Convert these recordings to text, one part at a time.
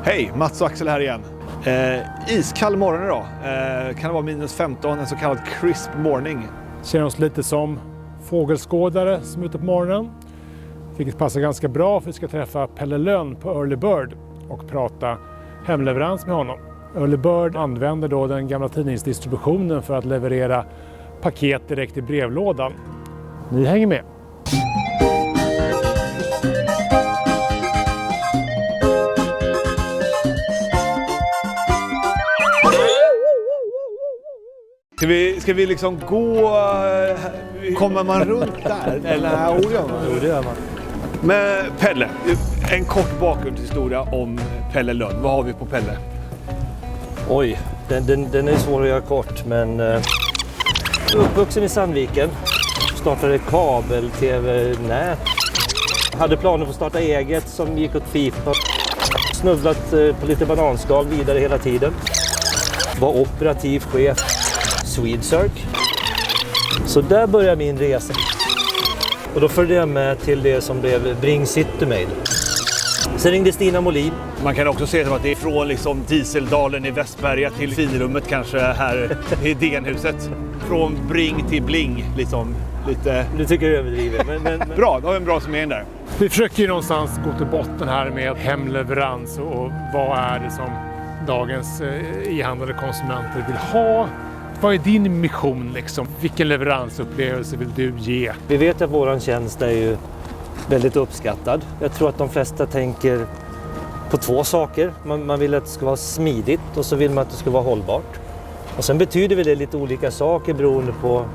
Hej, Mats och Axel här igen. Iskall morgon idag. Kan det vara minus 15, en så kallad crisp morning. Känner oss lite som fågelskådare som är ute på morgonen. Vilket passar ganska bra för vi ska träffa Pelle Lönn på Early Bird och prata hemleverans med honom. Early Bird använder då den gamla tidningsdistributionen för att leverera paket direkt i brevlådan. Ni hänger med. Ska vi liksom gå... Kommer man runt där? Eller det gör man. Men Pelle, en kort bakgrundshistoria om Pelle Lönn. Vad har vi på Pelle? Oj, den är svår att göra kort, men uppvuxen i Sandviken, startade kabel-tv-nät, hade planer på att starta eget som gick åt pipa, snubblat på lite bananskal vidare hela tiden, var operativ chef Swedcirc. Så där började min resa. Och då följde jag med till det som blev Bring Citymail. Sen ringde Stina Molin. Man kan också se att det är från liksom Dieseldalen i Västberga till finrummet kanske här i DN-huset. Från Bring till Bling liksom. Lite... Du tycker jag överdriver. Men... Bra, då har vi en bra summering där. Vi försöker ju någonstans gå till botten här med hemleverans och vad är det som dagens e-handlade konsumenter vill ha. Vad är din mission liksom? Vilken leveransupplevelse vill du ge? Vi vet att våran tjänst är ju väldigt uppskattad. Jag tror att de flesta tänker på två saker. Man vill att det ska vara smidigt och så vill man att det ska vara hållbart. Och sen betyder väl det lite olika saker beroende på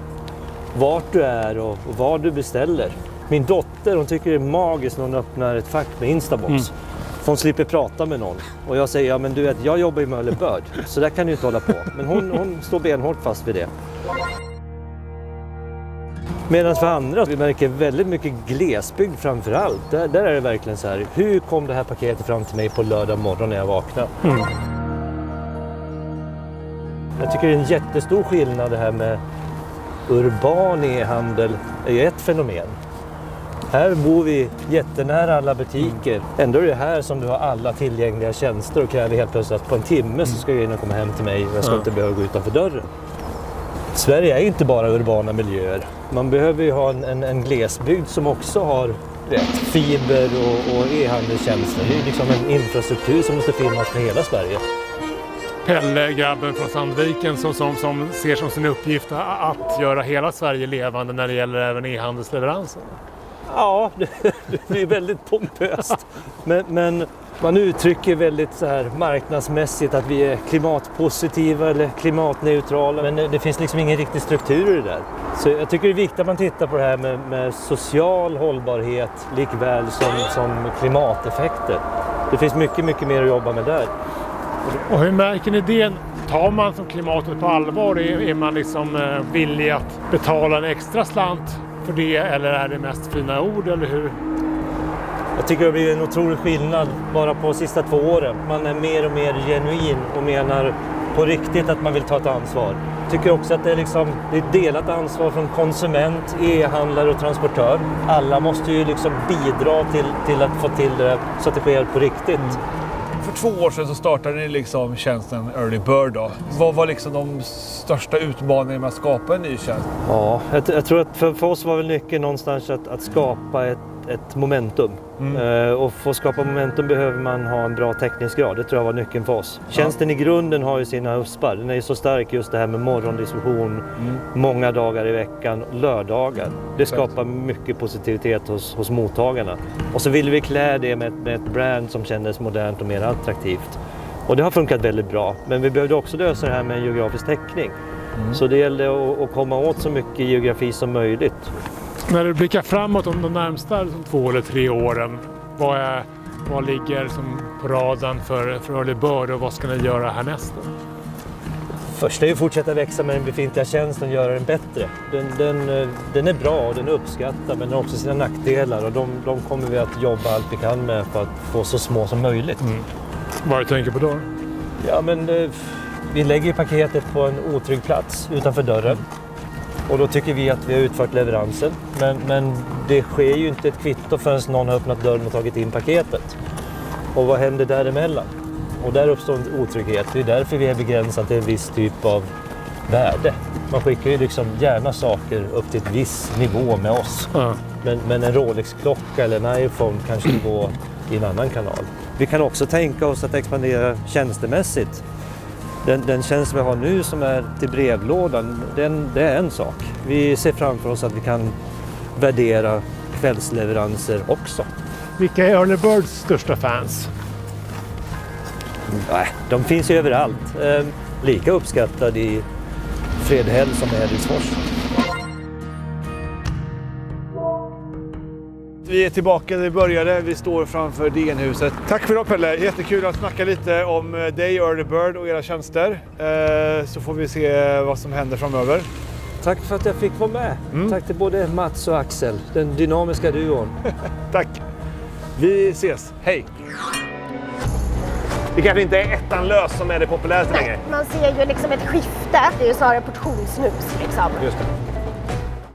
vart du är och vad du beställer. Min dotter, hon tycker det är magiskt när hon öppnar ett fack med Instabox. För hon slipper prata med någon. Och jag säger, ja men du vet, jag jobbar i Early Bird. Så där kan du inte hålla på. Men hon står benhårt fast vid det. Medan för andra, vi märker väldigt mycket glesbygd framför allt. Där är det verkligen så här, hur kom det här paketet fram till mig på lördag morgon när jag vaknade? Jag tycker det är en jättestor skillnad det här med urban e-handel. Det är ett fenomen. Här bor vi jättenära alla butiker. Ändå är det här som du har alla tillgängliga tjänster och kräver helt plötsligt att på en timme så ska jag in och komma hem till mig och jag ska inte behöva gå utanför dörren. Sverige är inte bara urbana miljöer. Man behöver ju ha en glesbygd som också har fiber och e-handelstjänster. Det är liksom en infrastruktur som måste finnas för hela Sverige. Pelle, grabben från Sandviken som ser som sin uppgift att göra hela Sverige levande när det gäller även e-handelsleveranser. Ja, det blir väldigt pompöst. Men man uttrycker väldigt så här marknadsmässigt att vi är klimatpositiva eller klimatneutrala. Men det finns liksom ingen riktig struktur i det där. Så jag tycker det är viktigt att man tittar på det här med social hållbarhet likväl som klimateffekter. Det finns mycket mer att jobba med där. Och hur märker ni det? Tar man som klimatet på allvar? Är man liksom villig att betala en extra slant för det, eller är det mest fina ord, eller hur? Jag tycker det blir en otrolig skillnad bara på de sista 2 åren. Man är mer och mer genuin och menar på riktigt att man vill ta ett ansvar. Jag tycker också att det är ett delat ansvar från konsument, e-handlare och transportör. Alla måste ju liksom bidra till att få till det så att det sker på riktigt. För 2 år sedan så startade ni liksom tjänsten Early Bird då. Vad var liksom de största utmaningarna med att skapa en ny tjänst? Ja, jag tror att för oss var väl nyckeln någonstans att skapa ett momentum. Och för att skapa momentum behöver man ha en bra täckningsgrad. Det tror jag var nyckeln för oss. Tjänsten i grunden har ju sina USPar. Den är ju så stark just det här med morgondistribution, många dagar i veckan, lördagar. Det skapar mycket positivitet hos mottagarna. Och så ville vi klä det med ett brand som kändes modernt och mer attraktivt. Och det har funkat väldigt bra. Men vi behövde också lösa det här med en geografisk täckning. Så det gällde att komma åt så mycket geografi som möjligt. När du blickar framåt om de närmsta 2 eller 3 åren, vad ligger som på radarn för Early Bird och vad ska ni göra härnäst? Först är ju att fortsätta växa med den befintliga tjänsten och göra den bättre. Den är bra och den är uppskattad, men den har också sina nackdelar och de kommer vi att jobba allt vi kan med för att få så små som möjligt. Vad du tänker på då? Ja, men vi lägger paketet på en otrygg plats utanför dörren. Och då tycker vi att vi har utfört leveransen. Men det sker ju inte ett kvitto förrän någon har öppnat dörren och tagit in paketet. Och vad händer däremellan? Och där uppstår en otrygghet. Det är därför vi är begränsade till en viss typ av värde. Man skickar ju liksom gärna saker upp till ett viss nivå med oss. Ja. Men en Rolex-klocka eller en iPhone kanske går i en annan kanal. Vi kan också tänka oss att expandera tjänstemässigt. Den tjänst vi har nu som är till brevlådan, det är en sak. Vi ser framför oss att vi kan värdera kvällsleveranser också. Vilka är Early Birds största fans? Nej, de finns ju överallt. Lika uppskattad i Fredhäll som i Hedvigsfors. Vi är tillbaka där vi började. Vi står framför DN-huset. Tack för idag Pelle. Jättekul att snacka lite om dig, Early Bird och era tjänster. Så får vi se vad som händer framöver. Tack för att jag fick vara med. Tack till både Mats och Axel, den dynamiska duon. Tack. Vi ses. Hej. Det kanske inte är ettan lös som är det populäraste längre. Man ser ju liksom ett skifte. Det är ju snarare portionssnus liksom. Just det.